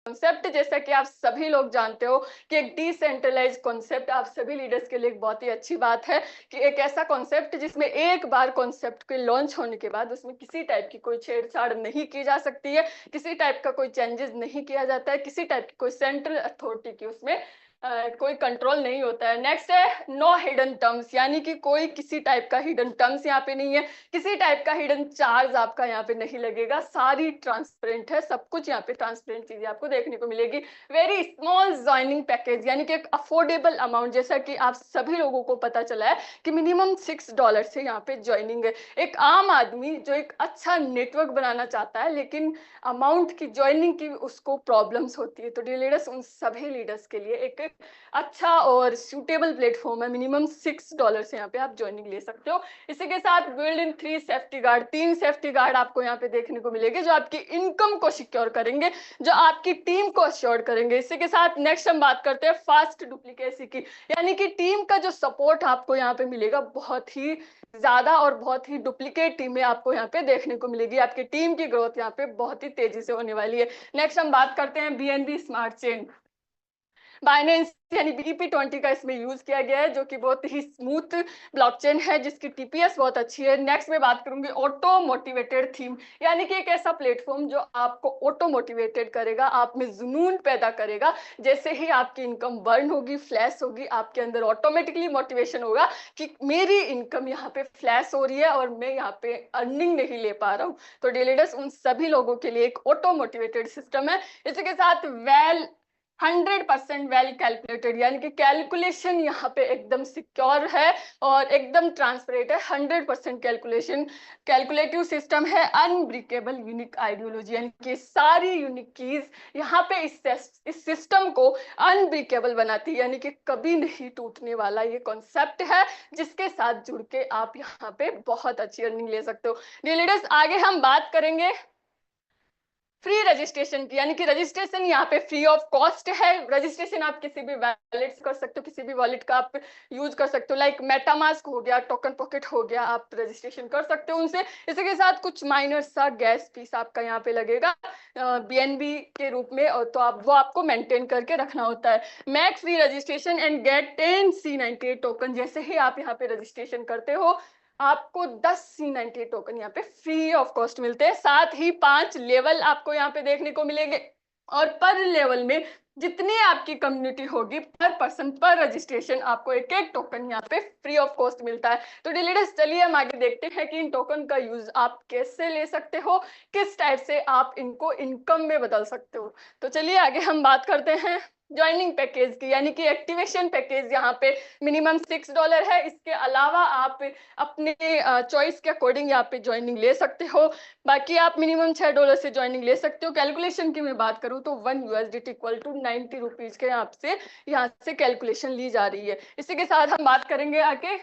Concept, जैसा कि आप सभी लोग जानते हो कि एक डिसेंट्रलाइज कॉन्सेप्ट आप सभी लीडर्स के लिए एक बहुत ही अच्छी बात है कि एक ऐसा कॉन्सेप्ट जिसमें एक बार कॉन्सेप्ट के लॉन्च होने के बाद उसमें किसी टाइप की कोई छेड़छाड़ नहीं की जा सकती है, किसी टाइप का कोई चेंजेस नहीं किया जाता है, किसी टाइप की कोई सेंट्रल अथॉरिटी की उसमें कोई कंट्रोल नहीं होता है। नेक्स्ट है नो हिडन टर्म्स, यानी कि कोई किसी टाइप का हिडन टर्म्स यहाँ पे नहीं है, किसी टाइप का हिडन चार्ज आपका यहाँ पे नहीं लगेगा, सारी ट्रांसपेरेंट है, सब कुछ यहाँ पे ट्रांसपेरेंट चीजें आपको देखने को मिलेगी। वेरी स्मॉल ज्वाइनिंग पैकेज, यानी कि एक अफोर्डेबल अमाउंट, जैसा कि आप सभी लोगों को पता चला है कि मिनिमम $6 से यहाँ पे ज्वाइनिंग है। एक आम आदमी जो एक अच्छा नेटवर्क बनाना चाहता है लेकिन अमाउंट की ज्वाइनिंग की उसको प्रॉब्लम्स होती है, तो डियर लीडर्स उन सभी लीडर्स के लिए एक अच्छा और सूटेबल प्लेटफॉर्म है। मिनिमम $6 से यहाँ पे आप ज्वाइनिंग ले सकते हो। इसी के साथ build in 3 safety guard, 3 safety guard आपको यहाँ पे देखने को मिलेंगे जो आपकी इनकम को सिक्योर करेंगे, जो आपकी टीम को अश्योर करेंगे। इसी के साथ नेक्स्ट हम बात करते हैं फास्ट डुप्लीकेसी की, यानी कि टीम का जो सपोर्ट आपको यहाँ पे मिलेगा बहुत ही ज्यादा और बहुत ही डुप्लीकेट टीमें आपको यहाँ पे देखने को मिलेगी, आपकी टीम की ग्रोथ यहाँ पे बहुत ही तेजी से होने वाली है। नेक्स्ट हम बात करते हैं बीएनबी स्मार्ट चेन। बाइनेंस यानी BEP20 का इसमें यूज किया गया है, जो कि बहुत ही स्मूथ ब्लॉकचेन है जिसकी टीपीएस बहुत अच्छी है। नेक्स्ट में बात करूंगी ऑटो मोटिवेटेड थीम, यानी कि एक ऐसा प्लेटफॉर्म जो आपको ऑटो मोटिवेटेड करेगा, आप में जुनून पैदा करेगा। जैसे ही आपकी इनकम बर्न होगी, फ्लैश होगी, आपके अंदर ऑटोमेटिकली मोटिवेशन होगा कि मेरी इनकम यहाँ पे फ्लैश हो रही है और मैं यहाँ पे अर्निंग नहीं ले पा रहा हूँ। तो डियर लीडर्स उन सभी लोगों के लिए एक ऑटो मोटिवेटेड सिस्टम है। इसी के साथ 100% वेल कैलकुलेटेड, यानी कि कैलकुलेशन यहाँ पे एकदम सिक्योर है और एकदम ट्रांसपेरेंट है। 100% कैलकुलेशन कैलकुलेटिव सिस्टम है। अनब्रेकेबल यूनिक आइडियोलॉजी, यानी कि सारी यूनिक कीज यहाँ पे इस सिस्टम को अनब्रेकेबल बनाती है, यानी कि कभी नहीं टूटने वाला ये कॉन्सेप्ट है जिसके साथ जुड़ के आप यहाँ पे बहुत अच्छी अर्निंग ले सकते हो। डियर लीडर्स आगे हम बात करेंगे फ्री रजिस्ट्रेशन की, यानी कि रजिस्ट्रेशन यहाँ पे फ्री ऑफ कॉस्ट है। रजिस्ट्रेशन आप किसी भी वॉलेट से कर सकते हो, किसी भी वॉलेट का आप यूज कर सकते हो, लाइक मेटामास्क हो गया, टोकन पॉकेट हो गया, आप रजिस्ट्रेशन कर सकते हो उनसे। इसी के साथ कुछ माइनर सा गैस फीस आपका यहाँ पे लगेगा बीएनबी के रूप में, और तो आप वो आपको मेंटेन करके रखना होता है। Max free registration and get 10 C98 token, जैसे ही आप यहाँ पे रजिस्ट्रेशन करते हो आपको 10 C98 टोकन यहाँ पे फ्री ऑफ कॉस्ट मिलते हैं। साथ ही 5 लेवल आपको यहाँ पे देखने को मिलेंगे और पर लेवल में जितनी आपकी कम्युनिटी होगी पर पर्सन पर रजिस्ट्रेशन आपको एक एक टोकन यहाँ पे फ्री ऑफ कॉस्ट मिलता है। तो डिलीडर्स चलिए हम आगे देखते हैं कि इन टोकन का यूज आप कैसे ले सकते हो, किस टाइप से आप इनको इनकम में बदल सकते हो। तो चलिए आगे हम बात करते हैं ज्वाइनिंग पैकेज की, यानी कि एक्टिवेशन पैकेज यहाँ पे मिनिमम $6 है। इसके अलावा आप अपने चॉइस के अकॉर्डिंग यहाँ पे ज्वाइनिंग ले सकते हो। बाकी आप मिनिमम $6 से ज्वाइनिंग ले सकते हो। कैलकुलेशन की मैं बात करूँ तो 1 USDT इक्वल टू 90 रुपीज के यहाँ से कैलकुलेशन ली जा रही है। इसी के साथ हम बात करेंगे आगे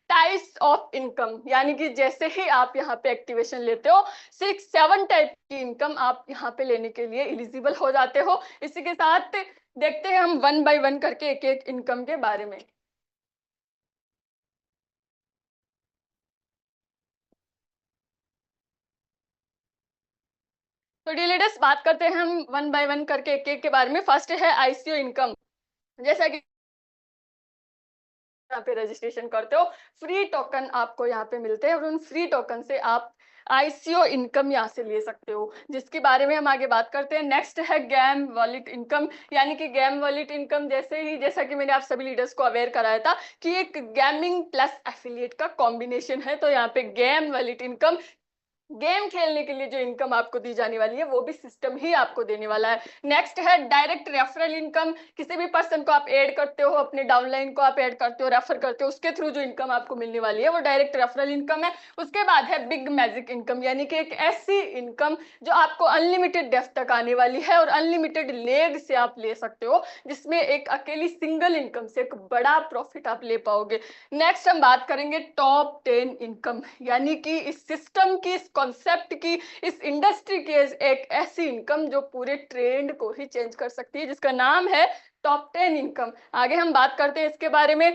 टाइप्स ऑफ इनकम, यानी कि जैसे ही आप यहाँ पे एक्टिवेशन लेते हो 6-7 टाइप की इनकम आप यहाँ पे लेने के लिए एलिजिबल हो जाते हो। इसी के साथ देखते हैं हम 1 बाय 1 करके एक एक इनकम के बारे में। तो डिलीडर्स बात करते हैं हम 1 बाय 1 करके एक एक के बारे में। फर्स्ट है आईसीओ इनकम, जैसा कि यहाँ पे रजिस्ट्रेशन करते हो फ्री टोकन आपको यहाँ पे मिलते हैं और उन फ्री टोकन से आप आईसीओ इनकम यहाँ से ले सकते हो, जिसके बारे में हम आगे बात करते हैं। नेक्स्ट है गेम वॉलेट इनकम, यानी कि गेम वॉलेट इनकम जैसा कि मैंने आप सभी लीडर्स को अवेयर कराया था कि एक गेमिंग प्लस एफिलिएट का कॉम्बिनेशन है। तो यहाँ पे गेम वॉलेट इनकम, गेम खेलने के लिए जो इनकम आपको दी जाने वाली है वो भी सिस्टम ही आपको देने वाला है। नेक्स्ट है डायरेक्ट रेफरल इनकम, किसी भी पर्सन को आप ऐड करते हो, अपने डाउनलाइन को आप ऐड करते हो, रेफर करते हो, उसके थ्रू जो इनकम आपको मिलने वाली है वो डायरेक्ट रेफरल इनकम है। उसके बाद है बिग मैजिक इनकम, यानी कि एक ऐसी इनकम जो आपको अनलिमिटेड डेप्थ तक आने वाली है और अनलिमिटेड लेग से आप ले सकते हो, जिसमें एक अकेली सिंगल इनकम से एक बड़ा प्रॉफिट आप ले पाओगे। नेक्स्ट हम बात करेंगे टॉप 10 इनकम, यानी कि इस सिस्टम की, इस कॉन्सेप्ट की, इस इंडस्ट्री की एक ऐसी इनकम जो पूरे ट्रेंड को ही चेंज कर सकती है, जिसका नाम है टॉप 10 इनकम। आगे हम बात करते हैं इसके बारे में।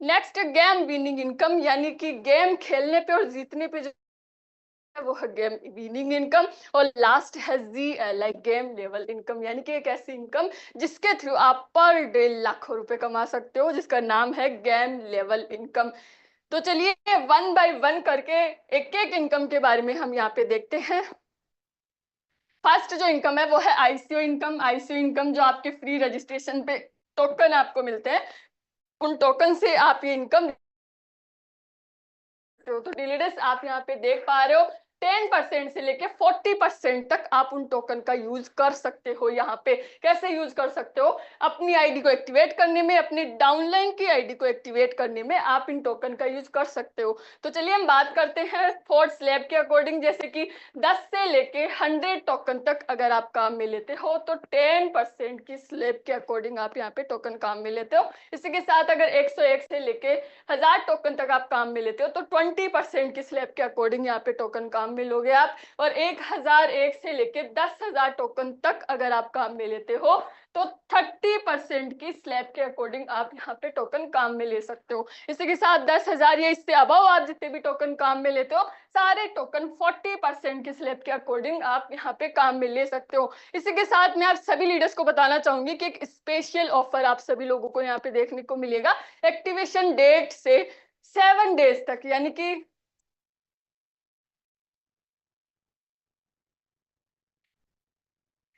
नेक्स्ट गेम विनिंग इनकम, यानी कि गेम खेलने पे और जीतने पे वो है गेम विनिंग इनकम। और लास्ट है जी लाइक गेम लेवल इनकम, यानी कि एक ऐसी इनकम जिसके थ्रू आप पर डे लाखों रुपए कमा सकते हो, जिसका नाम है गेम लेवल इनकम। तो चलिए वन बाय वन करके एक एक इनकम के बारे में हम यहाँ पे देखते हैं। फर्स्ट जो इनकम है वो है आईसीओ इनकम। आईसीओ इनकम जो आपके फ्री रजिस्ट्रेशन पे टोकन आपको मिलते हैं, उन टोकन से आप ये इनकम। तो डिलीडेस आप यहाँ पे देख पा रहे हो 10% से लेके 40% तक आप उन टोकन का यूज कर सकते हो। यहाँ पे कैसे यूज कर सकते हो? अपनी आईडी को एक्टिवेट करने में, अपनी डाउनलाइन की आईडी को एक्टिवेट करने में आप इन टोकन का यूज कर सकते हो। तो चलिए हम बात करते हैं फोर्थ स्लैब के अकॉर्डिंग, जैसे कि 10 से लेके 100 टोकन तक अगर आप काम में लेते हो तो 10% की स्लैब के अकॉर्डिंग आप यहाँ पे टोकन काम में लेते हो। इसी के साथ अगर 101 से लेके 1000 टोकन तक आप काम में लेते हो तो 20% की स्लैब के अकॉर्डिंग यहाँ पे टोकन काम में लोगे आप। और 1001 से लेके 10,000 टोकन तक अगर आप काम में लेते हो तो 30% की स्लैब के अकॉर्डिंग आप यहाँ पे टोकन काम में ले सकते हो। इसी के साथ 10,000 या इससे अबव आप जितने भी टोकन काम में लेते हो सारे टोकन 40% की स्लैब के अकॉर्डिंग आप यहाँ पे काम में ले सकते हो। इसी के साथ मैं आप सभी लीडर्स को बताना चाहूंगी कि एक स्पेशल ऑफर आप सभी लोगों को यहाँ पे देखने को मिलेगा। एक्टिवेशन डेट से 7 डेज तक, यानी कि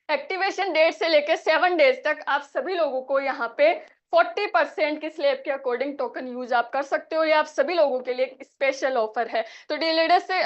एक्टिवेशन डेट से लेकर 7 डेज तक आप सभी लोगों को यहाँ पे 40% की स्लैब के अकॉर्डिंग टोकन यूज आप कर सकते हो। ये आप सभी लोगों के लिए एक स्पेशल ऑफर है। तो डे लीडर से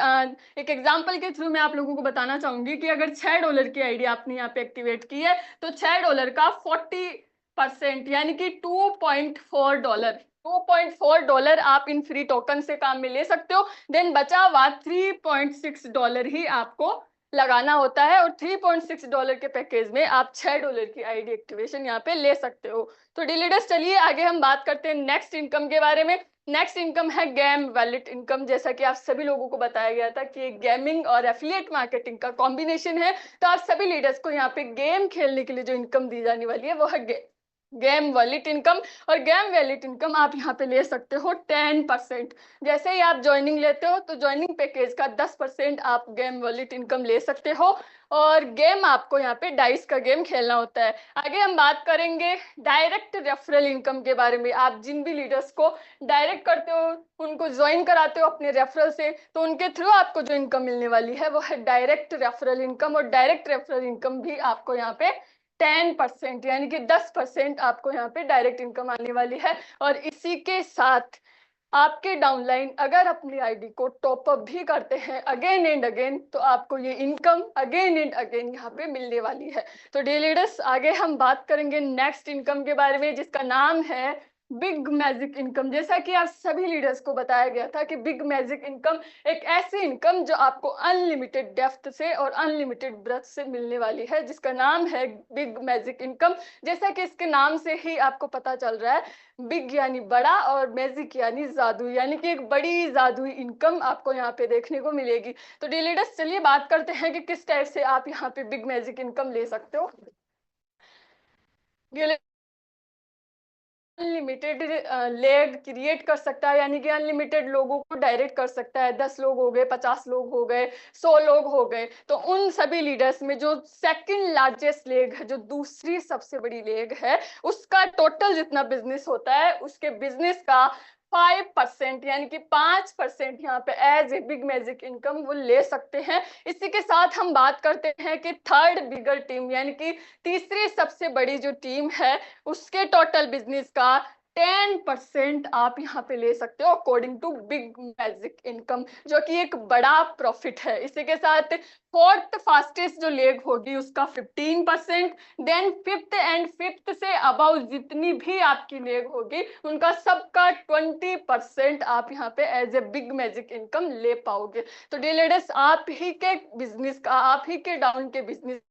एक एग्जांपल के थ्रू मैं आप लोगों को बताना चाहूंगी कि अगर $6 की आईडी आपने यहाँ पे एक्टिवेट की है तो $6 का 40% यानी कि $2.4 $2.4 आप इन फ्री टोकन से काम में ले सकते हो। देन बचा हुआ $3.6 ही आपको लगाना होता है, और $3.6 के पैकेज में आप $6 की आईडी एक्टिवेशन यहाँ पे ले सकते हो। तो डिलीडर्स चलिए आगे हम बात करते हैं नेक्स्ट इनकम के बारे में। नेक्स्ट इनकम है गेम वैलेट इनकम। जैसा कि आप सभी लोगों को बताया गया था कि गेमिंग और एफिलिएट मार्केटिंग का कॉम्बिनेशन है, तो आप सभी लीडर्स को यहाँ पे गेम खेलने के लिए जो इनकम दी जाने वाली है वो है गेम वैलेट इनकम। और गेम वैलेट इनकम आप यहाँ पे ले सकते हो 10%। जैसे ही आप ज्वाइनिंग लेते हो तो ज्वाइनिंग पैकेज का 10% आप गेम वैलेट इनकम ले सकते हो। और गेम आपको यहाँ पे डाइस का गेम खेलना होता है। आगे हम बात करेंगे डायरेक्ट रेफरल इनकम के बारे में। आप जिन भी लीडर्स को डायरेक्ट करते हो, उनको ज्वाइन कराते हो अपने रेफरल से, तो उनके थ्रू आपको जो इनकम मिलने वाली है वो है डायरेक्ट रेफरल इनकम। और डायरेक्ट रेफरल इनकम भी आपको यहाँ पे 10% यानी कि 10% आपको यहाँ पे डायरेक्ट इनकम आने वाली है। और इसी के साथ आपके डाउनलाइन अगर अपनी आईडी को टॉप अप भी करते हैं अगेन एंड अगेन, तो आपको ये इनकम अगेन एंड अगेन यहाँ पे मिलने वाली है। तो डे लीडर्स आगे हम बात करेंगे नेक्स्ट इनकम के बारे में, जिसका नाम है बिग मैजिक इनकम। जैसा कि आप सभी लीडर्स को बताया गया था कि बिग मैजिक इनकम एक ऐसी इनकम जो आपको अनलिमिटेड डेप्थ से और अनलिमिटेड ब्रेथ से मिलने वाली है, जिसका नाम है बिग मैजिक इनकम। जैसा कि इसके नाम से ही आपको पता चल रहा है, बिग यानी बड़ा और मैजिक यानी जादू, यानी कि एक बड़ी जादुई इनकम आपको यहाँ पे देखने को मिलेगी। तो डी लीडर्स चलिए बात करते हैं कि किस टाइप से आप यहाँ पे बिग मैजिक इनकम ले सकते हो। अनलिमिटेड लेग क्रिएट कर सकता है, यानी कि अनलिमिटेड लोगों को डायरेक्ट कर सकता है। 10 लोग हो गए, 50 लोग हो गए, 100 लोग हो गए, तो उन सभी लीडर्स में जो सेकंड लार्जेस्ट लेग है, जो दूसरी सबसे बड़ी लेग है, उसका टोटल जितना बिजनेस होता है उसके बिजनेस का 5% यानी कि 5% यहाँ पे as a big magic income वो ले सकते हैं। इसी के साथ हम बात करते हैं कि थर्ड बिगर टीम यानी कि तीसरी सबसे बड़ी जो टीम है उसके टोटल बिजनेस का 10% आप यहाँ पे ले सकते हो according to big magic income, जो कि एक बड़ा प्रॉफिट है। इसी के साथ फोर्थ फास्टेस्ट जो लेग होगी उसका 15%, देन फिफ्थ एंड फिफ्थ से अबाउ जितनी भी आपकी लेग होगी उनका सबका 20% आप यहाँ पे as a big magic income ले पाओगे। तो डे लीडर्स आप ही के बिजनेस का, आप ही के डाउन के बिजनेस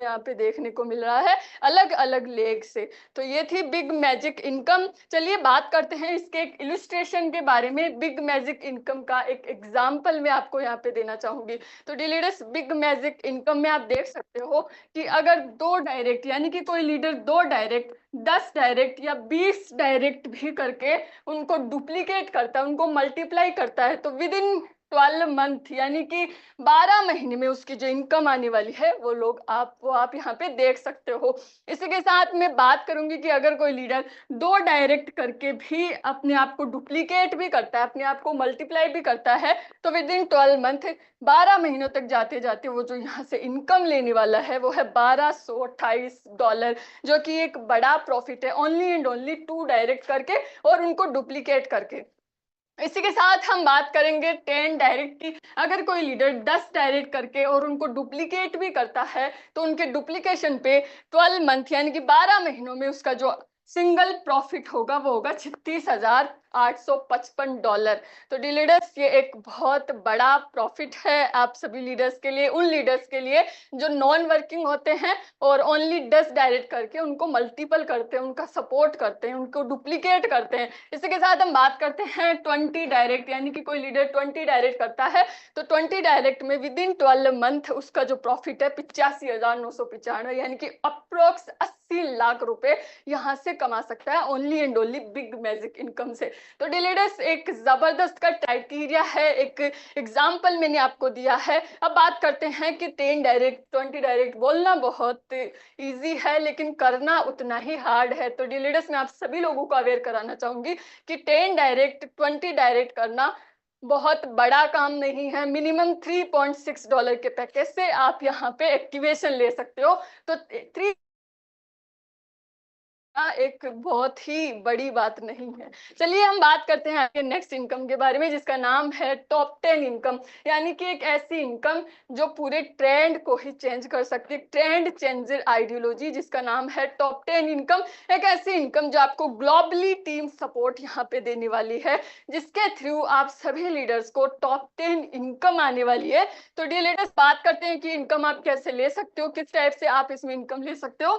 यहाँ पे देखने को मिल रहा है अलग अलग लेग से। तो ये थी बिग मैजिक इनकम। चलिए बात करते हैं इसके एक इलस्ट्रेशन के बारे में। बिग मैजिक इनकम का एक एग्जांपल मैं आपको यहाँ पे देना चाहूंगी। तो D leaders big magic income में आप देख सकते हो कि अगर 2 डायरेक्ट यानी कि कोई लीडर 2 डायरेक्ट, 10 डायरेक्ट या 20 डायरेक्ट भी करके उनको डुप्लीकेट करता है, उनको मल्टीप्लाई करता है, तो विद इन 12 मंथ यानी कि 12 महीने में उसकी जो इनकम आने वाली है वो आप यहाँ पे देख सकते हो। इसी के साथ मैं बात करूंगी कि अगर कोई लीडर 2 डायरेक्ट करके भी अपने आप को डुप्लीकेट भी करता है, अपने आप को मल्टीप्लाई भी करता है, तो विद इन 12 मंथ 12 महीनों तक जाते जाते वो जो यहाँ से इनकम लेने वाला है वो है $1228, जो कि एक बड़ा प्रॉफिट है ओनली एंड ओनली 2 डायरेक्ट करके और उनको डुप्लीकेट करके। इसी के साथ हम बात करेंगे 10 डायरेक्ट की। अगर कोई लीडर 10 डायरेक्ट करके और उनको डुप्लीकेट भी करता है तो उनके डुप्लीकेशन पे 12 मंथ यानी कि 12 महीनों में उसका जो सिंगल प्रॉफिट होगा वो होगा $36,855। तो डी लीडर्स ये एक बहुत बड़ा प्रॉफिट है आप सभी लीडर्स के लिए, उन लीडर्स के लिए जो नॉन वर्किंग होते हैं और ओनली 10 डायरेक्ट करके उनको मल्टीपल करते हैं, उनका सपोर्ट करते हैं, उनको डुप्लीकेट करते हैं। इसी के साथ हम बात करते हैं 20 डायरेक्ट, यानी कि कोई लीडर 20 डायरेक्ट करता है तो 20 डायरेक्ट में विद इन 12 मंथ उसका जो प्रॉफिट है 85,995, यानी कि अप्रोक्स 80 लाख रुपए यहाँ से कमा सकता है only and only big magic income से। तो डी लीडर्स एक जबरदस्त का क्राइटेरिया है, एक एग्जाम्पल मैंने आपको दिया है। अब बात करते हैं कि 10 डायरेक्ट 20 डायरेक्ट बोलना बहुत इजी है लेकिन करना उतना ही हार्ड है। तो डी लीडर्स मैं आप सभी लोगों को अवेयर कराना चाहूंगी कि 10 डायरेक्ट 20 डायरेक्ट करना बहुत बड़ा काम नहीं है। मिनिमम $3.6 के पैकेज से आप यहाँ पे एक्टिवेशन ले सकते हो। तो 3 एक बहुत ही बड़ी बात नहीं है। चलिए हम बात करते हैं आगे नेक्स्ट इनकम के बारे में, जिसका नाम है टॉप 10 इनकम, यानी कि एक ऐसी इनकम जो पूरे ट्रेंड को ही चेंज कर सकती है, ट्रेंड चेंजर आइडियोलॉजी जिसका नाम है टॉप 10 इनकम। एक ऐसी इनकम जो आपको ग्लोबली टीम सपोर्ट यहाँ पे देने वाली है, जिसके थ्रू आप सभी लीडर्स को टॉप 10 इनकम आने वाली है। तो डी लीडर्स बात करते हैं कि इनकम आप कैसे ले सकते हो, किस टाइप से आप इसमें इनकम ले सकते हो।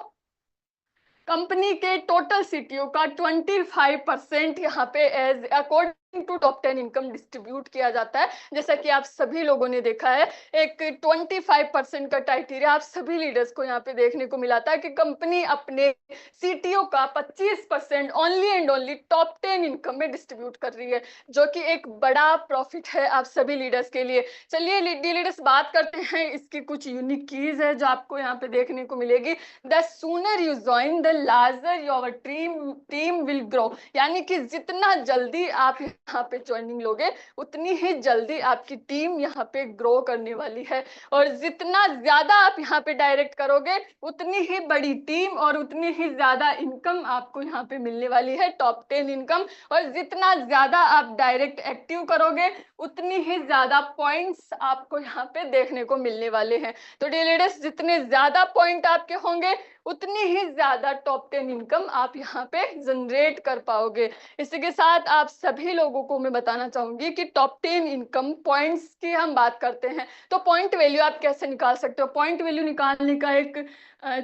कंपनी के टोटल सीटीओ का 25% यहाँ पे as according to top 10 income distribute किया जाता है। जैसा कि आप सभी लोगों ने देखा है, एक 25% का क्राइटेरिया आप सभी लीडर्स को यहाँ पे देखने को मिला था कि कंपनी अपने सीटीओ का 25% only and only top 10 income में डिस्ट्रीब्यूट कर रही है, जो कि एक बड़ा प्रॉफिट है आप सभी लीडर्स के लिए। चलिए लीडर्स बात करते हैं, इसकी कुछ यूनिक कीज है जो आपको यहाँ पे देखने को मिलेगी। The sooner you join the larger your team will grow, यानी कि जितना जल्दी आप यहाँ पे ज्वाइनिंग लोगे उतनी ही जल्दी आपकी टीम यहाँ पे ग्रो करने वाली है, और जितना ज्यादा आप यहाँ पे डायरेक्ट करोगे उतनी ही बड़ी टीम और उतनी ही ज्यादा इनकम आपको यहाँ पे मिलने वाली है, टॉप 10 इनकम। और जितना ज्यादा आप डायरेक्ट एक्टिव करोगे उतनी ही ज्यादा पॉइंट्स आपको यहाँ पे देखने को मिलने वाले हैं। तो डी लीडर्स जितने ज्यादा पॉइंट आपके होंगे उतनी ही ज्यादा टॉप 10 इनकम आप यहाँ पे जनरेट कर पाओगे। इसी के साथ आप सभी लोगों को मैं बताना चाहूंगी कि टॉप 10 इनकम पॉइंट्स की हम बात करते हैं तो पॉइंट वैल्यू आप कैसे निकाल सकते हो। पॉइंट वैल्यू निकालने का एक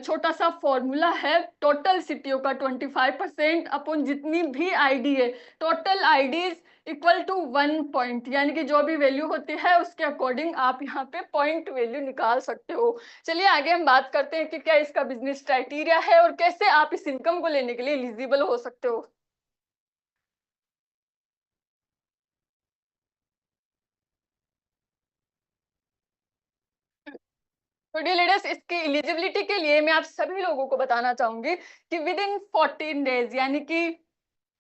छोटा सा फॉर्मूला है, टोटल सीटीओ का 25% अपन जितनी भी आईडी है, total IDs equal to 1 point, यानी कि जो भी वैल्यू होती है उसके अकॉर्डिंग आप यहाँ पे पॉइंट वैल्यू निकाल सकते हो। चलिए आगे हम बात करते हैं कि क्या इसका बिजनेस क्राइटेरिया है और कैसे आप इस इनकम को लेने के लिए एलिजिबल हो सकते हो। तो डियर लीडर्स, इसकी एलिजिबिलिटी के लिए मैं आप सभी लोगों को बताना चाहूंगी कि विद इन 14 डेज यानी कि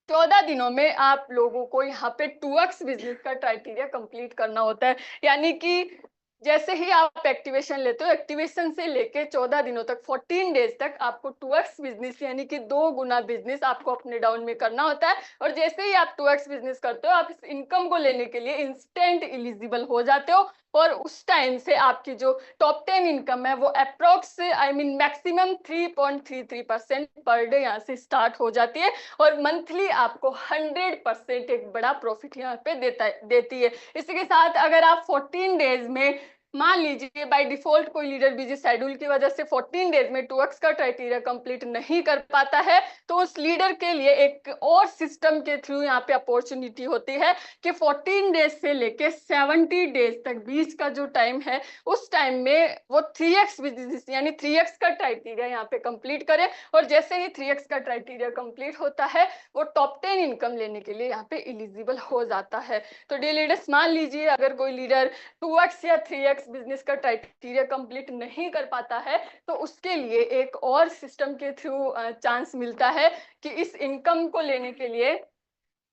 14 दिनों में आप लोगों को यहाँ पे 2x बिजनेस का क्राइटेरिया कंप्लीट करना होता है। यानी कि जैसे ही आप एक्टिवेशन लेते हो, एक्टिवेशन से लेके 14 दिनों तक 14 डेज तक आपको 2x बिजनेस यानी कि 2 गुना बिजनेस आपको अपने डाउन में करना होता है। और जैसे ही आप 2x बिजनेस करते हो आप इस इनकम को लेने के लिए इंस्टेंट एलिजिबल हो जाते हो, और उस टाइम से आपकी जो टॉप 10 इनकम है वो अप्रोक्स मैक्सिमम 3.33% पर डे यहाँ से स्टार्ट हो जाती है, और मंथली आपको 100% एक बड़ा प्रॉफिट यहाँ पे देती है। इसी के साथ अगर आप 14 डेज में मान लीजिए बाय डिफॉल्ट कोई लीडर बिजी शेड्यूल की वजह से 14 डेज में 2x का क्राइटेरिया कंप्लीट नहीं कर पाता है, तो उस लीडर के लिए एक और सिस्टम के थ्रू यहाँ पे अपॉर्चुनिटी होती है कि 14 डेज से लेके 70 डेज तक बीच का जो टाइम है, उस टाइम में वो 3x बिजनेस यानी 3x का क्राइटेरिया यहाँ पे कंप्लीट करे, और जैसे ही 3x का क्राइटेरिया कंप्लीट होता है वो टॉप 10 इनकम लेने के लिए यहाँ पे एलिजिबल हो जाता है। तो डियर लीडर्स, मान लीजिए अगर कोई लीडर 2x या 3x बिजनेस का क्राइटेरिया कंप्लीट नहीं कर पाता है, तो उसके लिए एक और सिस्टम के थ्रू चांस मिलता है कि इस इनकम को लेने के लिए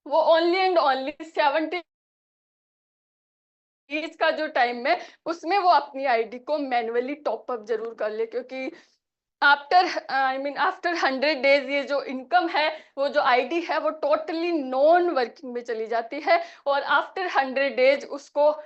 वो ओनली एंड ओनली 70 डेज का जो टाइम है उसमें वो अपनी आईडी को मैन्युअली टॉप अप जरूर कर ले, क्योंकि आफ्टर 100 डेज ये जो इनकम है, वो जो आईडी है वो टोटली नॉन वर्किंग में चली जाती है, और आफ्टर 100 डेज उसको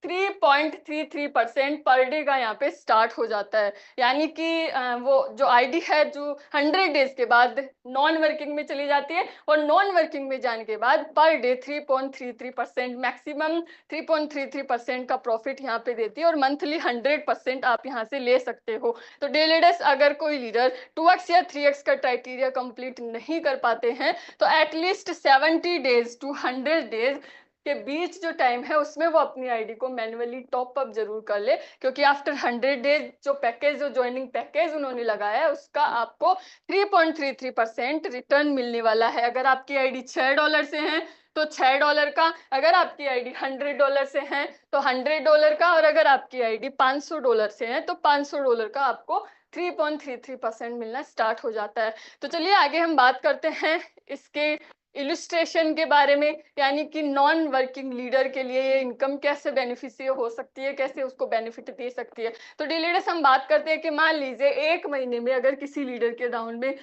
3.33% पर डे का यहाँ पे स्टार्ट हो जाता है। यानी कि वो जो आईडी है जो 100 डेज के बाद नॉन वर्किंग में चली जाती है, और नॉन वर्किंग में जाने के बाद पर डे 3.33% मैक्सिमम 3.33% का प्रॉफिट यहाँ पे देती है, और मंथली 100% आप यहाँ से ले सकते हो। तो डे लीडर्स, अगर कोई लीडर 2x या 3x का क्राइटेरिया कंप्लीट नहीं कर पाते हैं, तो एटलीस्ट 70 डेज टू 100 डेज के बीच जो टाइम है उसमें वो अपनी आईडी को मैन्युअली टॉप अप जरूर कर ले, क्योंकि आफ्टर 100 डेज जो ज्वाइनिंग पैकेज उन्होंने लगाया है उसका आपको 3.33% रिटर्न मिलने वाला है। अगर आपकी आईडी $6 से है तो $6 का, अगर आपकी आईडी $100 से है तो $100 का, और अगर आपकी आईडी $500 से है तो $500 का आपको 3.33% मिलना स्टार्ट हो जाता है। तो चलिए आगे हम बात करते हैं इसके इलस्ट्रेशन के बारे में, यानी कि नॉन वर्किंग लीडर के लिए ये इनकम कैसे बेनिफिशियल हो सकती है, कैसे उसको बेनिफिट दे सकती है। तो डी लीडर्स, हम बात करते हैं कि मान लीजिए एक महीने में अगर किसी लीडर के अकाउंट में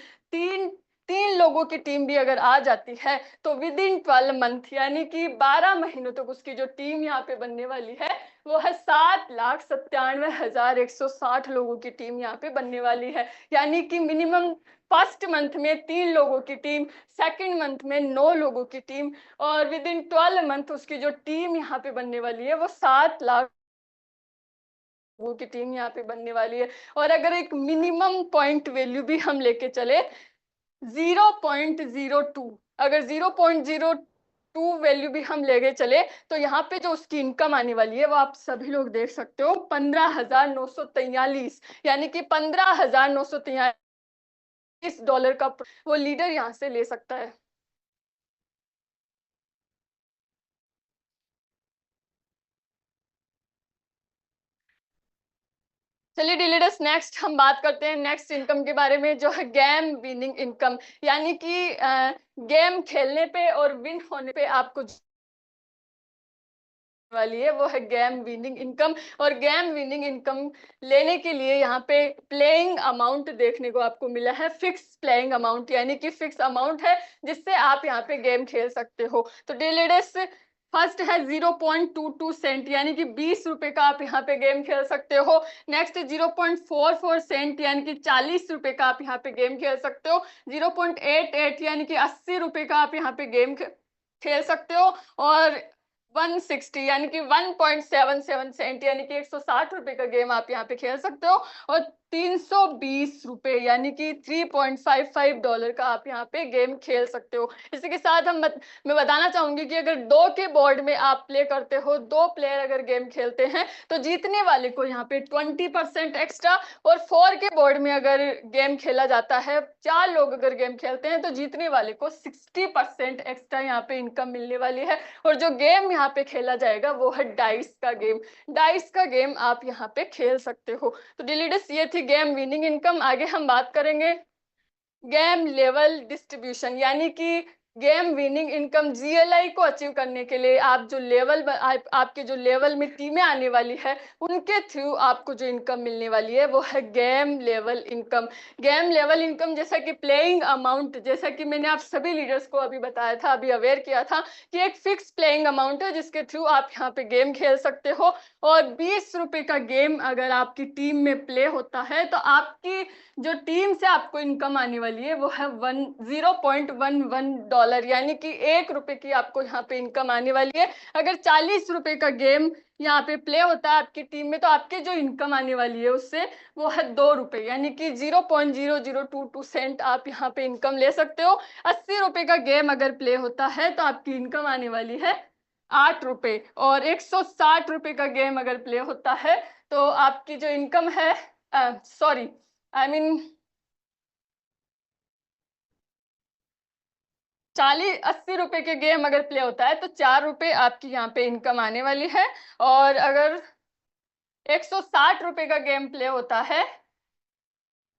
तीन लोगों की टीम भी अगर आ जाती है, तो विद इन 12 मंथ यानी कि 12 महीनों तक उसकी जो टीम यहाँ पे बनने वाली है वो है 7,97,160 लोगों की टीम यहाँ पे बनने वाली है। यानी कि मिनिमम फर्स्ट मंथ में 3 लोगों की टीम, सेकंड मंथ में 9 लोगों की टीम, और विद इन 12 मंथ उसकी जो टीम यहाँ पे बनने वाली है वो 7 लाख लोगों की टीम यहाँ पे बनने वाली है। और अगर एक मिनिमम पॉइंट वैल्यू भी हम लेके चले 0.02, अगर 0.02 वैल्यू भी हम लेके चले, तो यहाँ पे जो उसकी इनकम आने वाली है वो आप सभी लोग देख सकते हो 15,943, यानी कि $15,943 का वो लीडर यहाँ से ले सकता है। चलिए डिलीडर्स, नेक्स्ट हम बात करते हैं नेक्स्ट इनकम के बारे में, जो है गेम विनिंग इनकम। यानी कि गेम खेलने पे और विन होने पे आपको वाली है वो है गेम विनिंग इनकम। और गेम विनिंग इनकम लेने के लिए यहाँ पे प्लेइंग अमाउंट देखने को आपको मिला है, फिक्स प्लेइंग अमाउंट, यानी कि फिक्स अमाउंट है जिससे आप यहाँ पे गेम खेल सकते हो। तो डिलीडर्स, फर्स्ट है 0.22 सेंट, यानी कि 20 रुपए का आप यहाँ पे गेम खेल सकते हो। नेक्स्ट 0.44 सेंट, यानी कि 40 रुपए का आप यहाँ पे गेम खेल सकते हो। 0.88 यानी कि 80 रुपए का आप यहाँ पे गेम खेल सकते हो। और 160 यानी कि 1.77 सेंट, यानी कि 160 रुपए का गेम आप यहाँ पे खेल सकते हो। और 320 रुपए यानी कि $3.55 का आप यहाँ पे गेम खेल सकते हो। इसी के साथ मैं बताना चाहूंगी कि अगर 2 के बोर्ड में आप प्ले करते हो, 2 प्लेयर अगर गेम खेलते हैं, तो जीतने वाले को यहाँ पे 20% एक्स्ट्रा, और 4 के बोर्ड में अगर गेम खेला जाता है, 4 लोग अगर गेम खेलते हैं, तो जीतने वाले को 60% एक्स्ट्रा यहाँ पे इनकम मिलने वाली है। और जो गेम यहाँ पे खेला जाएगा वो है डाइस का गेम। डाइस का गेम आप यहाँ पे खेल सकते हो। तो डिलीडर्स, ये थी गेम विनिंग इनकम। आगे हम बात करेंगे गेम लेवल डिस्ट्रीब्यूशन, यानी कि गेम विनिंग इनकम जीएलआई को अचीव करने के लिए आप जो लेवल आपके जो लेवल में टीमें आने वाली है उनके थ्रू आपको जो इनकम मिलने वाली है वो है game level income. Game level income जैसा कि प्लेइंग अमाउंट, जैसा कि मैंने आप सभी लीडर्स को अभी बताया था, अभी अवेयर किया था कि एक फिक्स प्लेइंग अमाउंट है जिसके थ्रू आप यहाँ पे गेम खेल सकते हो। और 20 रुपए का गेम अगर आपकी टीम में प्ले होता है, तो आपकी जो टीम से आपको इनकम आने वाली है वो है $0.11 $1, यानी कि 1 रुपए की आपको यहाँ पे इनकम आने वाली है। अगर 40 रुपए का गेम यहाँ पे प्ले होता है आपकी टीम में, तो आपके जो इनकम आने वाली है उससे वो है 2 रुपए, यानी कि 0.0022 सेंट आप यहाँ पे इनकम ले सकते हो। 80 रुपए का गेम अगर प्ले होता है तो आपकी इनकम आने वाली है 8 रुपए, और 160 रुपए का गेम अगर प्ले होता है तो आपकी जो इनकम है, सॉरी आई मीन 80 रुपए के गेम अगर प्ले होता है तो 4 रुपए आपकी यहाँ पे इनकम आने वाली है। और अगर 160 रुपए का गेम प्ले होता है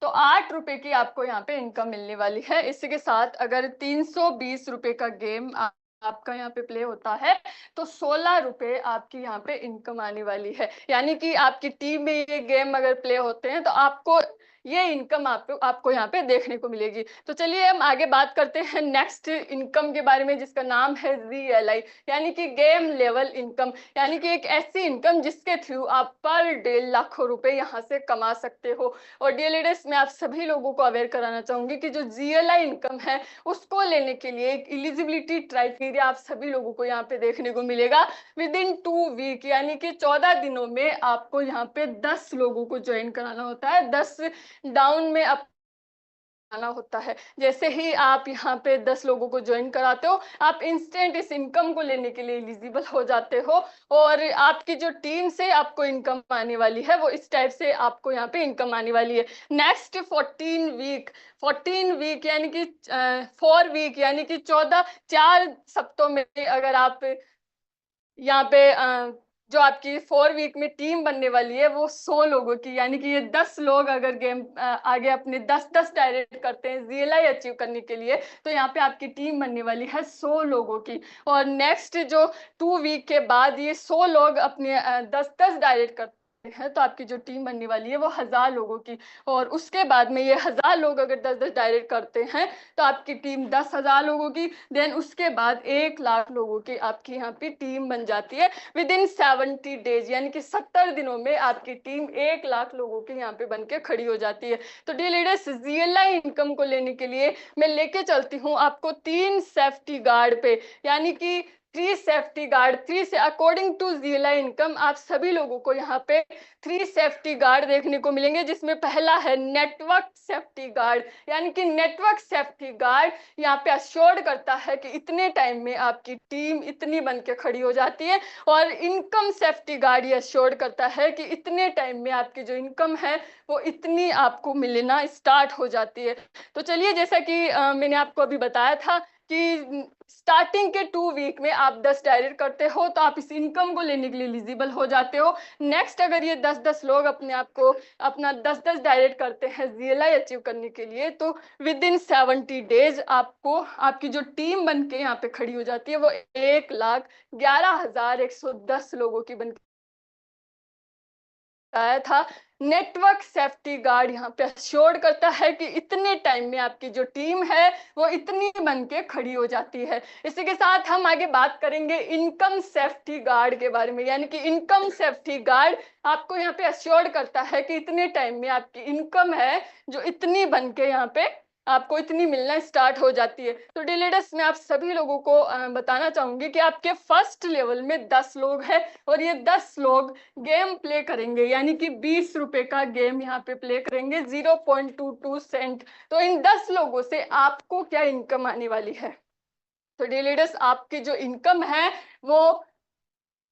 तो 8 रुपए की आपको यहाँ पे इनकम मिलने वाली है। इसी के साथ अगर 320 रुपए का गेम आपका यहाँ पे प्ले होता है तो 16 रुपए आपकी यहाँ पे इनकम आने वाली है। यानी कि आपकी टीम में ये गेम अगर प्ले होते हैं तो आपको ये इनकम आपको यहाँ पे देखने को मिलेगी। तो चलिए हम आगे बात करते हैं नेक्स्ट इनकम के बारे में, जिसका नाम है VLI, यानी कि गेम लेवल इनकम, यानी कि एक ऐसी इनकम जिसके थ्रू आप पर डे लाखों रुपए यहाँ से कमा सकते हो। और डियर लीडर्स, मैं आप सभी लोगों को अवेयर कराना चाहूंगी कि जो GLI इनकम है उसको लेने के लिए एक एलिजिबिलिटी क्राइटेरिया आप सभी लोगों को यहाँ पे देखने को मिलेगा। विद इन 2 वीक, यानी कि 14 दिनों में आपको यहाँ पे 10 लोगों को ज्वाइन कराना होता है, 10 डाउन में अप आना होता है। जैसे ही आप यहाँ पे 10 लोगों को ज्वाइन कराते हो, आप इंस्टेंट इस इनकम को लेने के लिए एलिजिबल हो जाते हो, और आपकी जो टीम से आपको इनकम आने वाली है वो इस टाइप से आपको यहाँ पे इनकम आने वाली है। नेक्स्ट 14 वीक यानी कि 4 वीक यानी कि 4 सप्ताह में अगर आप यहाँ पे जो आपकी 4 वीक में टीम बनने वाली है वो 100 लोगों की, यानी कि ये 10 लोग अगर गेम आगे अपने 10 डायरेक्ट करते हैं GLI अचीव करने के लिए, तो यहाँ पे आपकी टीम बनने वाली है 100 लोगों की। और नेक्स्ट जो 2 वीक के बाद ये 100 लोग अपने 10 डायरेक्ट करते हैं तो आपकी जो टीम बनने वाली है वो 1000 लोगों की। और उसके बाद में ये 1000 लोग अगर 10 डायरेक्ट करते हैं तो आपकी टीम 10,000 लोगों की, देन उसके बाद 1 लाख लोगों की आपकी यहाँ पे टीम बन जाती है। विद इन 70 डेज, यानी कि 70 दिनों में आपकी टीम 1 लाख लोगों की यहाँ पे बन के खड़ी हो जाती है। तो डियर लीडर्स, GLI इनकम को लेने के लिए मैं लेके चलती हूँ आपको 3 सेफ्टी गार्ड पे, यानी कि 3 सेफ्टी गार्ड। 3 से अकॉर्डिंग टू GLI इनकम आप सभी लोगों को यहाँ पे 3 सेफ्टी गार्ड देखने को मिलेंगे, जिसमें पहला है नेटवर्क सेफ्टी गार्ड, यानी कि नेटवर्क सेफ्टी गार्ड यहाँ पे अश्योर्ड करता है कि इतने टाइम में आपकी टीम इतनी बन के खड़ी हो जाती है। और इनकम सेफ्टी गार्ड ये अश्योर्ड करता है कि इतने टाइम में आपकी जो इनकम है वो इतनी आपको मिलना स्टार्ट हो जाती है। तो चलिए, जैसा कि मैंने आपको अभी बताया था कि स्टार्टिंग के 2 वीक में आप 10 डायरेक्ट करते हो तो आप इस इनकम को लेने के लिए एलिजिबल हो जाते हो। नेक्स्ट अगर ये 10 लोग अपने आप को अपना 10 डायरेक्ट करते हैं GLI अचीव करने के लिए, तो विद इन 70 डेज आपको आपकी जो टीम बन के यहाँ पे खड़ी हो जाती है वो 1,11,110 लोगों की बन आया था। नेटवर्क सेफ्टी गार्ड यहाँ पे अश्योर्ड करता है कि इतने टाइम में आपकी जो टीम है वो इतनी बन के खड़ी हो जाती है। इसी के साथ हम आगे बात करेंगे इनकम सेफ्टी गार्ड के बारे में, यानी कि इनकम सेफ्टी गार्ड आपको यहाँ पे अश्योर्ड करता है कि इतने टाइम में आपकी इनकम है जो इतनी बन के यहाँ पे आपको इतनी मिलना स्टार्ट हो जाती है। तो डियर लीडर्स, मैं आप सभी लोगों को बताना चाहूंगी कि आपके फर्स्ट लेवल में 10 लोग हैं और ये 10 लोग गेम प्ले करेंगे, यानी कि 20 रुपए का गेम यहाँ पे प्ले करेंगे 0.22 सेंट। तो इन 10 लोगों से आपको क्या इनकम आने वाली है? तो डियर लीडर्स, आपकी जो इनकम है वो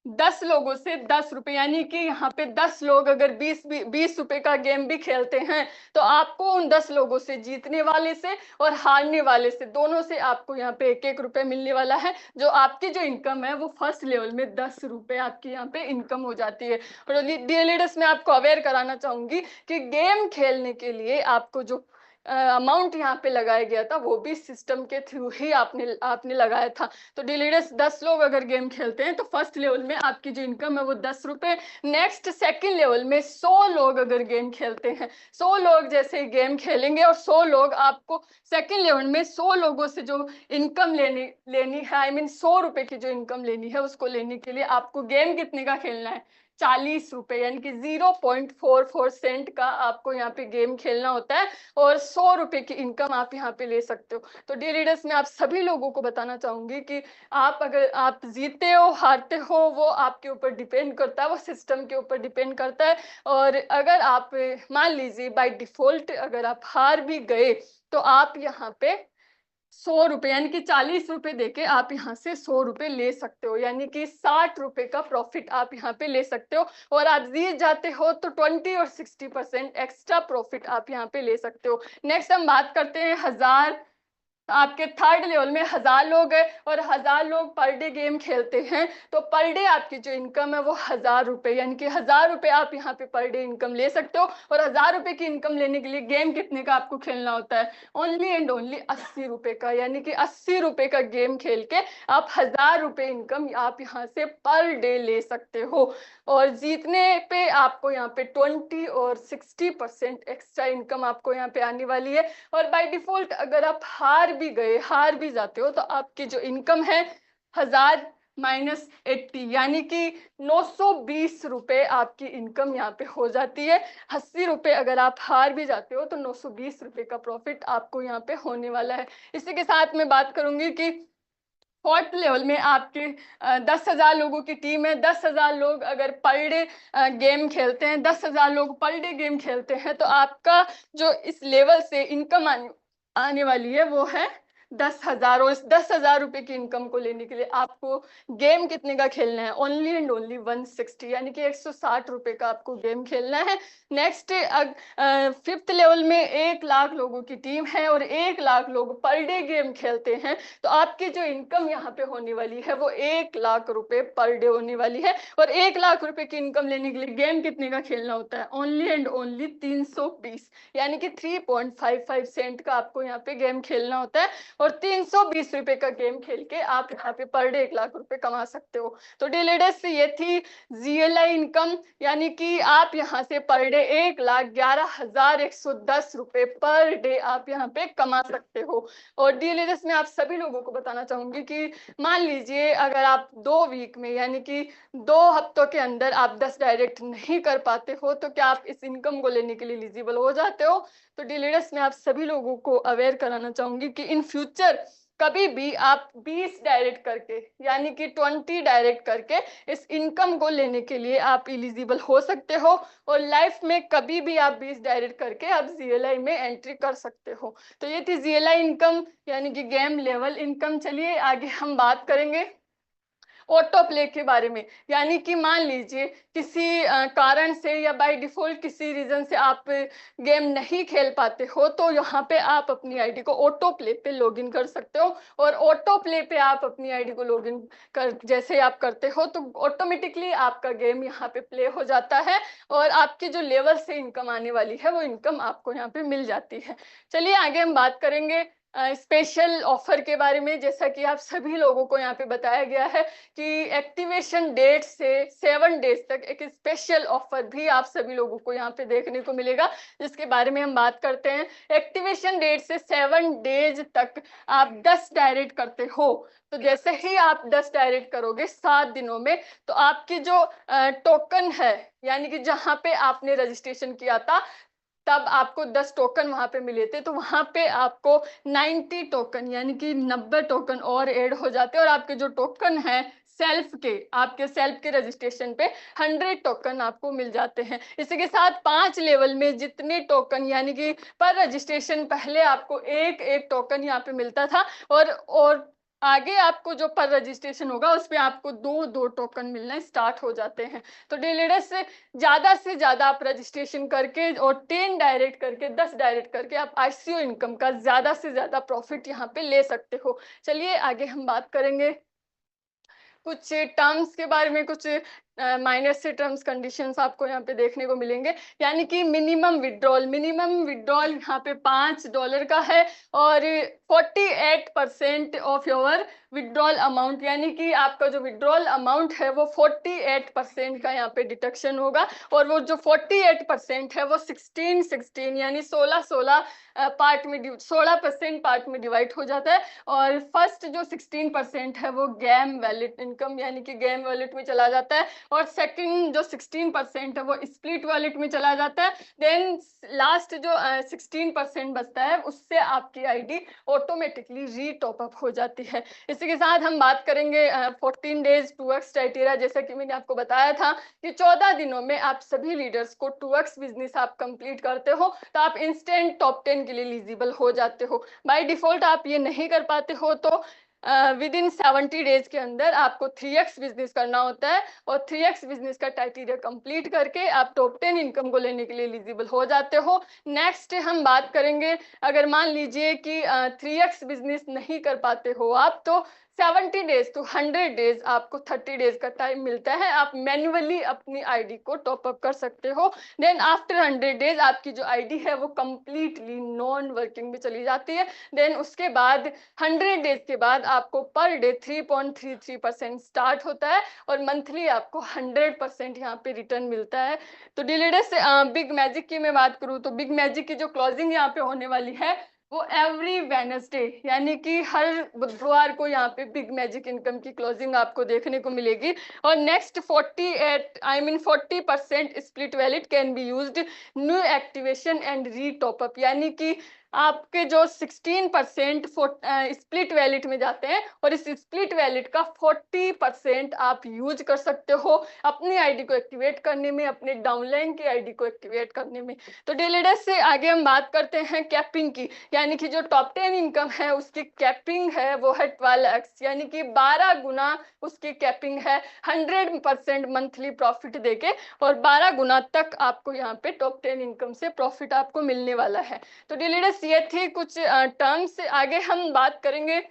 10 लोगों से 10 रुपए, यानी कि यहाँ पे 10 लोग अगर 20 रुपए का गेम भी खेलते हैं तो आपको उन 10 लोगों से जीतने वाले से और हारने वाले से दोनों से आपको यहाँ पे 1-1 रुपए मिलने वाला है। जो आपकी जो इनकम है वो फर्स्ट लेवल में 10 रुपए आपकी यहाँ पे इनकम हो जाती है। और डियर लीडर्स, मैं आपको अवेयर कराना चाहूंगी कि गेम खेलने के लिए आपको जो अमाउंट यहाँ पे लगाया गया था वो भी सिस्टम के थ्रू ही आपने लगाया था। तो डियर लीडर्स, 10 लोग अगर गेम खेलते हैं तो फर्स्ट लेवल में आपकी जो इनकम है वो 10 रुपए। नेक्स्ट सेकंड लेवल में 100 लोग अगर गेम खेलते हैं, 100 लोग जैसे गेम खेलेंगे और 100 लोग आपको सेकंड लेवल में 100 लोगों से जो इनकम लेनी है, आई मीन 100 रुपए की जो इनकम लेनी है, उसको लेने के लिए आपको गेम कितने का खेलना है? 40 रुपए, यानी कि 0.44 सेंट का आपको यहाँ पे गेम खेलना होता है और 100 रुपए की इनकम आप यहाँ पे ले सकते हो। तो डियर रीडर्स, मैं आप सभी लोगों को बताना चाहूंगी कि आप अगर आप जीतते हो हारते हो वो आपके ऊपर डिपेंड करता है, वो सिस्टम के ऊपर डिपेंड करता है। और अगर आप मान लीजिए बाय डिफॉल्ट अगर आप हार भी गए तो आप यहाँ पे 100 रुपए यानी कि 40 रुपए देके आप यहाँ से 100 रुपए ले सकते हो, यानी कि 60 रुपए का प्रॉफिट आप यहाँ पे ले सकते हो। और आप जीत जाते हो तो 20 और 60% एक्स्ट्रा प्रॉफिट आप यहाँ पे ले सकते हो। नेक्स्ट हम बात करते हैं 1000, आपके थर्ड लेवल में 1000 लोग है और 1000 लोग पर डे गेम खेलते हैं, तो पर डे आपकी जो इनकम है वो 1000 रुपए, यानी कि 1000 रुपए आप यहाँ पे पर डे इनकम ले सकते हो। और 1000 रुपए की इनकम लेने के लिए गेम कितने का आपको खेलना होता है? ओनली एंड ओनली 80 रुपए का, यानी कि 80 रुपए का गेम खेल के आप 1000 रुपए इनकम आप यहाँ से पर डे ले सकते हो। और जीतने पे आपको यहाँ पे 20 और 60% एक्स्ट्रा इनकम आपको यहाँ पे आने वाली है। और बाय डिफॉल्ट अगर आप हार भी जाते हो तो आपकी जो इनकम है 1000 माइनस 80, यानी कि 920 रुपए आपकी इनकम यहाँ पे हो जाती है। 80 रुपए अगर आप हार भी जाते हो तो 920 रुपए का प्रॉफिट आपको यहाँ पे होने वाला है। इसी के साथ मैं बात करूंगी कि फोर्थ लेवल में आपके 10,000 लोगों की टीम है। 10,000 लोग अगर पर डे गेम खेलते हैं, 10,000 लोग पर डे गेम खेलते हैं, तो आपका जो इस लेवल से इनकम आने वाली है वो है 10,000। और इस 10,000 रुपए की इनकम को लेने के लिए आपको गेम कितने का खेलना है? ओनली एंड ओनली 160, यानी कि 160 रुपए का आपको गेम खेलना है। नेक्स्ट फिफ्थ लेवल में 1 लाख लोगों की टीम है और 1 लाख लोग पर डे गेम खेलते हैं, तो आपकी जो इनकम यहाँ पे होने वाली है वो 1 लाख रुपए पर डे होने वाली है। और 1 लाख रुपए की इनकम लेने के लिए गेम कितने का खेलना होता है? ओनली एंड ओनली 320, यानी कि 3.55 सेंट का आपको यहाँ पे गेम खेलना होता है। और 320 रुपए का गेम खेल के आप यहाँ पे पर डे 1 लाख रुपए कमा सकते हो। तो डीलेडर्स ये थी जीएलआई इनकम, यानी कि आप यहाँ से पर डे 1,11,110 रुपए पर डे आप यहाँ पे कमा सकते हो। और डीलेडर्स में आप सभी लोगों को बताना चाहूंगी कि मान लीजिए अगर आप 2 वीक में यानी कि 2 हफ्तों के अंदर आप 10 डायरेक्ट नहीं कर पाते हो, तो क्या आप इस इनकम को लेने के लिए एलिजिबल हो जाते हो? तो डीलेडर्स में आप सभी लोगों को अवेयर कराना चाहूंगी कि इन फ्यूचर कभी भी आप 20 डायरेक्ट करके यानी कि 20 डायरेक्ट करके इस इनकम को लेने के लिए आप एलिजिबल हो सकते हो। और लाइफ में कभी भी आप 20 डायरेक्ट करके आप जीएलआई में एंट्री कर सकते हो। तो ये थी जीएलआई इनकम यानी कि गेम लेवल इनकम। चलिए आगे हम बात करेंगे ऑटो प्ले के बारे में। यानी कि मान लीजिए किसी कारण से या बाय डिफॉल्ट किसी रीजन से आप गेम नहीं खेल पाते हो, तो यहाँ पे आप अपनी आईडी को ऑटो प्ले पे लॉगिन कर सकते हो। और ऑटो प्ले पे आप अपनी आईडी को लॉगिन कर जैसे आप करते हो तो ऑटोमेटिकली आपका गेम यहाँ पे प्ले हो जाता है और आपकी जो लेवल से इनकम आने वाली है वो इनकम आपको यहाँ पे मिल जाती है। चलिए आगे हम बात करेंगे स्पेशल ऑफर के बारे में। जैसा कि आप सभी लोगों को यहाँ पे बताया गया है कि एक्टिवेशन डेट से 7 डेज तक एक स्पेशल ऑफर भी आप सभी लोगों को यहाँ पे देखने को मिलेगा, जिसके बारे में हम बात करते हैं। एक्टिवेशन डेट से 7 डेज तक आप 10 डायरेक्ट करते हो, तो जैसे ही आप 10 डायरेक्ट करोगे 7 दिनों में, तो आपकी जो टोकन है यानी कि जहां पे आपने रजिस्ट्रेशन किया था तब आपको 10 टोकन वहां पे मिले थे, तो वहां पे आपको 90 टोकन यानी कि 90 टोकन और ऐड हो जाते हैं। और आपके जो टोकन है आपके सेल्फ के रजिस्ट्रेशन पे 100 टोकन आपको मिल जाते हैं। इसी के साथ 5 लेवल में जितने टोकन यानी कि पर रजिस्ट्रेशन पहले आपको एक टोकन यहाँ पे मिलता था और आगे आपको जो पर रजिस्ट्रेशन होगा उस पे आपको 2 टोकन मिलना स्टार्ट हो जाते हैं। तो डीलेडर्स से ज्यादा आप रजिस्ट्रेशन करके और 10 डायरेक्ट करके 10 डायरेक्ट करके आप आईसीओ इनकम का ज्यादा से ज्यादा प्रॉफिट यहाँ पे ले सकते हो। चलिए आगे हम बात करेंगे कुछ टर्म्स के बारे में। कुछ माइनस से टर्म्स कंडीशंस आपको यहाँ पे देखने को मिलेंगे। यानी कि मिनिमम विड्रॉल यहाँ पे $5 का है और 48% ऑफ योर विड्रॉल अमाउंट, यानी कि आपका जो विड्रॉल अमाउंट है वो 48% का यहाँ पे डिडक्शन होगा। और वो जो 48% है वो 16 यानी 16 पार्ट में 16% पार्ट में डिवाइड हो जाता है। और फर्स्ट जो 16% है वो गेम वैलेट इनकम यानी कि गेम वैलेट में चला जाता है। और सेकंड जो 16% है वो स्प्लिट वॉलेट में चला जाता है। देन लास्ट जो 16% बचता है उससे आपकी आईडी ऑटोमेटिकली री टॉप अप हो जाती है। इसी के साथ हम बात करेंगे 14 डेज 2x क्राइटेरिया। जैसा कि मैंने आपको बताया था कि 14 दिनों में आप सभी लीडर्स को 2x बिजनेस आप कंप्लीट करते हो तो आप इंस्टेंट टॉप 10 के लिए एलिजिबल हो जाते हो। बाय डिफॉल्ट आप ये नहीं कर पाते हो तो विद इन 70 डेज के अंदर आपको 3x बिजनेस करना होता है और 3x बिजनेस का क्राइटेरिया कंप्लीट करके आप टॉप 10 इनकम को लेने के लिए एलिजिबल हो जाते हो। नेक्स्ट हम बात करेंगे, अगर मान लीजिए कि 3x बिजनेस नहीं कर पाते हो आप, तो 70 डेज टू 100 डेज आपको 30 डेज का टाइम मिलता है, आप मैन्युअली अपनी आईडी को टॉप अप कर सकते हो। देन आफ्टर 100 डेज आपकी जो आईडी है वो कंप्लीटली नॉन वर्किंग में चली जाती है। देन उसके बाद 100 डेज के बाद आपको पर डे 3.33% स्टार्ट होता है और मंथली आपको 100% यहाँ पे रिटर्न मिलता है। तो डीलेडस बिग मैजिक की मैं बात करूँ तो बिग मैजिक की जो क्लोजिंग यहाँ पे होने वाली है वो एवरी वेडनेसडे यानी कि हर बुधवार को यहाँ पे बिग मैजिक इनकम की क्लोजिंग आपको देखने को मिलेगी। और next 40% split wallet can be used new activation and re top up, यानी कि आपके जो 16% स्प्लिट वैलेट में जाते हैं और इस स्प्लिट वैलेट का 40% आप यूज कर सकते हो अपनी आईडी को एक्टिवेट करने में, अपने डाउनलाइन की आईडी को एक्टिवेट करने में। तो डेलीडेस से आगे हम बात करते हैं कैपिंग की, यानी कि जो टॉप 10 इनकम है उसकी कैपिंग है वो है 12x, यानी कि 12 गुना उसकी कैपिंग है 100% मंथली प्रॉफिट देके, और 12 गुना तक आपको यहाँ पे टॉप 10 इनकम से प्रॉफिट आपको मिलने वाला है। तो डीलीडर्स ये थी कुछ टर्म्स। आगे हम बात करेंगे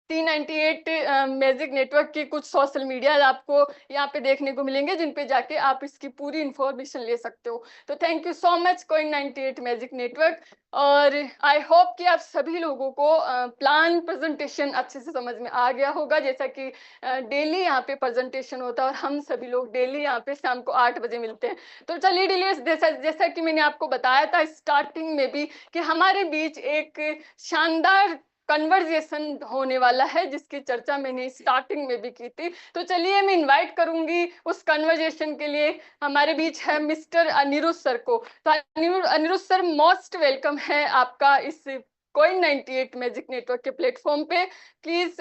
C98 मैजिक नेटवर्क की कुछ सोशल मीडिया आपको यहाँ पे देखने को मिलेंगे जिन पे जाके आप इसकी पूरी इंफॉर्मेशन ले सकते हो। तो thank you so much Coin98 magic network, और आई होप कि आप सभी लोगों को प्लान प्रेजेंटेशन अच्छे से समझ में आ गया होगा। जैसा कि डेली यहाँ पे प्रेजेंटेशन होता है और हम सभी लोग डेली यहाँ पे शाम को 8 बजे मिलते हैं। तो चलिए डिलीवर्स, जैसा कि मैंने आपको बताया था स्टार्टिंग में भी कि हमारे बीच एक शानदार कन्वर्जेशन होने वाला है जिसकी चर्चा मैंने स्टार्टिंग में भी की थी। तो चलिए मैं इनवाइट करूंगी उस कन्वर्जेशन के लिए, हमारे बीच है मिस्टर अनिरुद्ध सर को। तो अनिरुद्ध सर मोस्ट वेलकम है आपका इस Coin98 मैजिक नेटवर्क के प्लेटफॉर्म पे। प्लीज